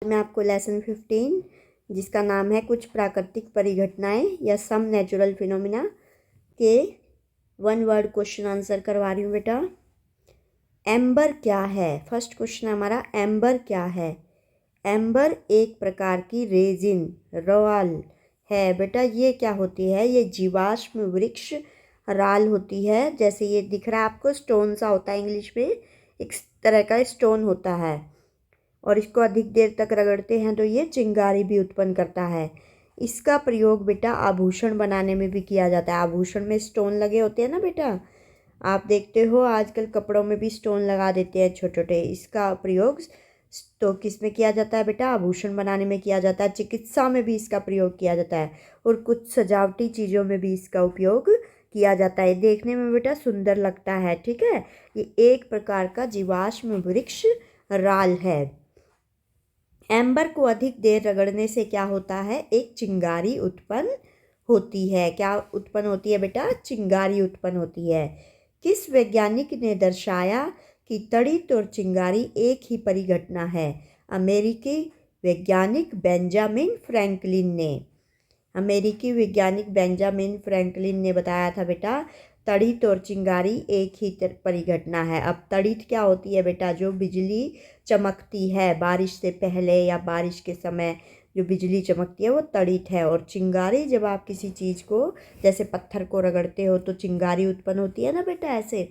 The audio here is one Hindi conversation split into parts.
मैं आपको लेसन 15 जिसका नाम है कुछ प्राकृतिक परिघटनाएं या सम नेचुरल फिनोमिना के 1 वर्ड क्वेश्चन आंसर करवा रही हूँ बेटा। एम्बर क्या है? फर्स्ट क्वेश्चन हमारा एम्बर क्या है। एम्बर एक प्रकार की रेजिन राल है बेटा। ये क्या होती है? ये जीवाश्म वृक्ष राल होती है। जैसे ये दिख रहा है आपको, स्टोन सा होता है, इंग्लिश में एक तरह का स्टोन होता है और इसको अधिक देर तक रगड़ते हैं तो ये चिंगारी भी उत्पन्न करता है। इसका प्रयोग बेटा आभूषण बनाने में भी किया जाता है। आभूषण में स्टोन लगे होते हैं ना बेटा, आप देखते हो आजकल कपड़ों में भी स्टोन लगा देते हैं छोटे छोटे। इसका प्रयोग तो किस में किया जाता है बेटा? आभूषण बनाने में किया जाता है। चिकित्सा में भी इसका प्रयोग किया जाता है और कुछ सजावटी चीज़ों में भी इसका उपयोग किया जाता है। देखने में बेटा सुंदर लगता है, ठीक है। ये एक प्रकार का जीवाश्म वृक्ष राल है। एम्बर को अधिक देर रगड़ने से क्या होता है? एक चिंगारी उत्पन्न होती है। क्या उत्पन्न होती है बेटा? चिंगारी उत्पन्न होती है। किस वैज्ञानिक ने दर्शाया कि तड़ित और चिंगारी एक ही परिघटना है? अमेरिकी वैज्ञानिक बेंजामिन फ्रैंकलिन ने। अमेरिकी वैज्ञानिक बेंजामिन फ्रैंकलिन ने बताया था बेटा तड़ित और चिंगारी एक ही परिघटना है। अब तड़ित क्या होती है बेटा? जो बिजली चमकती है बारिश से पहले या बारिश के समय जो बिजली चमकती है वो तड़ित है। और चिंगारी जब आप किसी चीज़ को जैसे पत्थर को रगड़ते हो तो चिंगारी उत्पन्न होती है ना बेटा, ऐसे।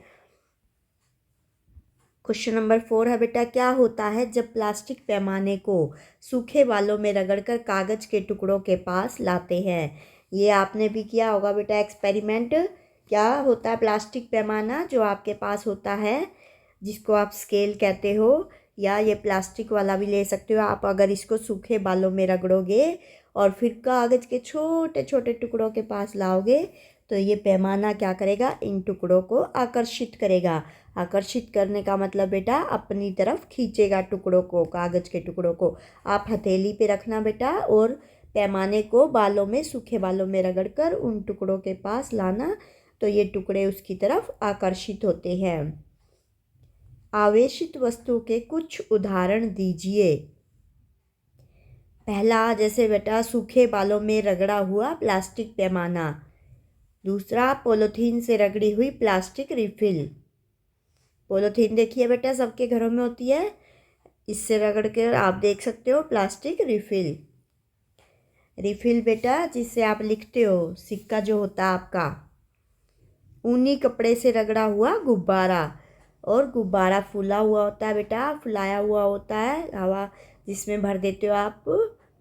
क्वेश्चन नंबर 4 है बेटा, क्या होता है जब प्लास्टिक पैमाने को सूखे बालों में रगड़कर कागज के टुकड़ों के पास लाते हैं? ये आपने भी किया होगा बेटा एक्सपेरिमेंट। क्या होता है प्लास्टिक पैमाना जो आपके पास होता है, जिसको आप स्केल कहते हो, या ये प्लास्टिक वाला भी ले सकते हो आप। अगर इसको सूखे बालों में रगड़ोगे और फिर कागज के छोटे छोटे टुकड़ों के पास लाओगे तो ये पैमाना क्या करेगा? इन टुकड़ों को आकर्षित करेगा। आकर्षित करने का मतलब बेटा अपनी तरफ खींचेगा टुकड़ों को, कागज के टुकड़ों को। आप हथेली पे रखना बेटा और पैमाने को बालों में, सूखे बालों में रगड़कर उन टुकड़ों के पास लाना तो ये टुकड़े उसकी तरफ आकर्षित होते हैं। आवेशित वस्तु के कुछ उदाहरण दीजिए। पहला जैसे बेटा सूखे बालों में रगड़ा हुआ प्लास्टिक पैमाना। दूसरा पॉलीथीन से रगड़ी हुई प्लास्टिक रिफिल। पॉलीथीन देखिए बेटा सबके घरों में होती है, इससे रगड़ कर आप देख सकते हो प्लास्टिक रिफिल। रिफिल बेटा जिससे आप लिखते हो, सिक्का जो होता है आपका। ऊनी कपड़े से रगड़ा हुआ गुब्बारा, और गुब्बारा फूला हुआ होता है बेटा, फुलाया हुआ होता है, हवा जिसमें भर देते हो आप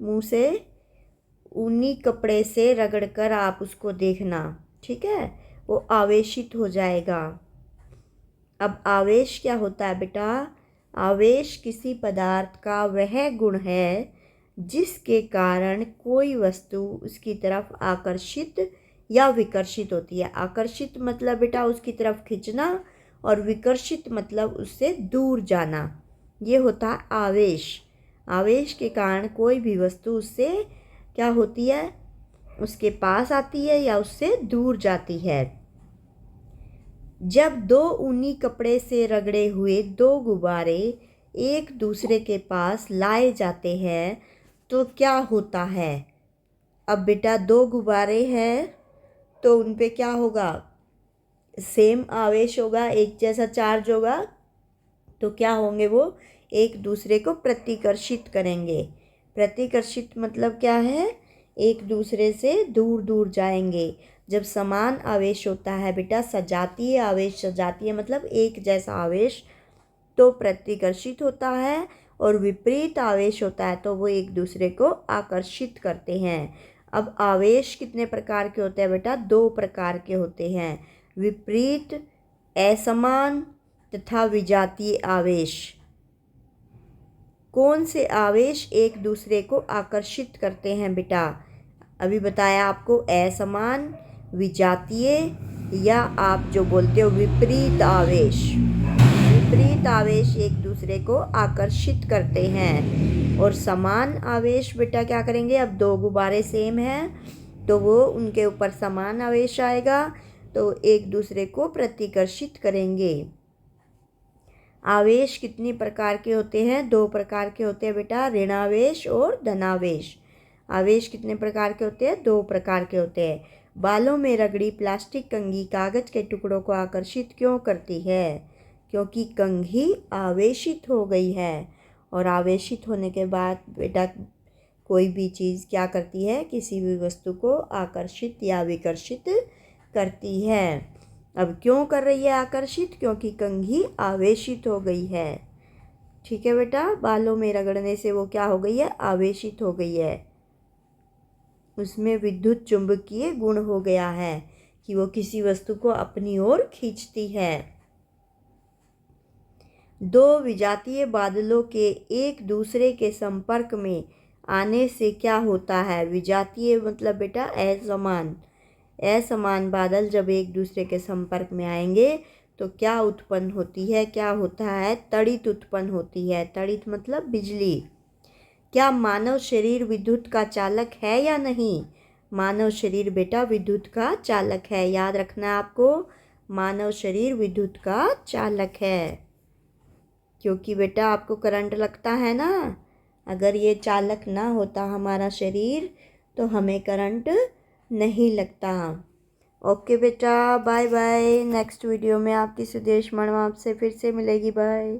मुंह से। ऊनी कपड़े से रगड़कर आप उसको देखना, ठीक है, वो आवेशित हो जाएगा। अब आवेश क्या होता है बेटा? आवेश किसी पदार्थ का वह गुण है जिसके कारण कोई वस्तु उसकी तरफ आकर्षित या विकर्षित होती है। आकर्षित मतलब बेटा उसकी तरफ खींचना और विकर्षित मतलब उससे दूर जाना। ये होता है आवेश। आवेश के कारण कोई भी वस्तु उससे क्या होती है? उसके पास आती है या उससे दूर जाती है। जब दो ऊनी कपड़े से रगड़े हुए दो गुब्बारे एक दूसरे के पास लाए जाते हैं तो क्या होता है? अब बेटा दो गुब्बारे हैं तो उन पे क्या होगा? सेम आवेश होगा, एक जैसा चार्ज होगा, तो क्या होंगे? वो एक दूसरे को प्रतिकर्षित करेंगे। प्रतिकर्षित मतलब क्या है? एक दूसरे से दूर दूर जाएंगे। जब समान आवेश होता है बेटा, सजातीय आवेश, सजातीय मतलब एक जैसा आवेश, तो प्रतिकर्षित होता है, और विपरीत आवेश होता है तो वो एक दूसरे को आकर्षित करते हैं। अब आवेश कितने प्रकार के होते हैं बेटा? 2 प्रकार के होते हैं, विपरीत, असमान तथा विजातीय आवेश। कौन से आवेश एक दूसरे को आकर्षित करते हैं बेटा? अभी बताया आपको, असमान, विजातीय, या आप जो बोलते हो विपरीत आवेश। विपरीत आवेश एक दूसरे को आकर्षित करते हैं। और समान आवेश बेटा क्या करेंगे? अब दो गुब्बारे सेम हैं तो वो उनके ऊपर समान आवेश आएगा तो एक दूसरे को प्रतिकर्षित करेंगे। आवेश कितनी प्रकार के होते हैं? 2 प्रकार के होते हैं बेटा, ऋणावेश और धनावेश। आवेश कितने प्रकार के होते हैं? 2 प्रकार के होते हैं। बालों में रगड़ी प्लास्टिक कंघी कागज के टुकड़ों को आकर्षित क्यों करती है? क्योंकि कंघी आवेशित हो गई है, और आवेशित होने के बाद बेटा कोई भी चीज़ क्या करती है? किसी भी वस्तु को आकर्षित या विकर्षित करती है। अब क्यों कर रही है आकर्षित? क्योंकि कंघी आवेशित हो गई है। ठीक है बेटा, बालों में रगड़ने से वो क्या हो गई है? आवेशित हो गई है। उसमें विद्युत चुंबकीय गुण हो गया है कि वो किसी वस्तु को अपनी ओर खींचती है। 2 विजातीय बादलों के एक दूसरे के संपर्क में आने से क्या होता है? विजातीय मतलब बेटा असमान। असमान बादल जब एक दूसरे के संपर्क में आएंगे तो क्या उत्पन्न होती है? क्या होता है? तड़ित उत्पन्न होती है। तड़ित मतलब बिजली। क्या मानव शरीर विद्युत का चालक है या नहीं? मानव शरीर बेटा विद्युत का चालक है। याद रखना है आपको, मानव शरीर विद्युत का चालक है। क्योंकि बेटा आपको करंट लगता है ना, अगर ये चालक ना होता हमारा शरीर तो हमें करंट नहीं लगता। ओके बेटा, बाय बाय। नेक्स्ट वीडियो में आपकी सुदेश मैडम आपसे फिर से मिलेगी। बाय।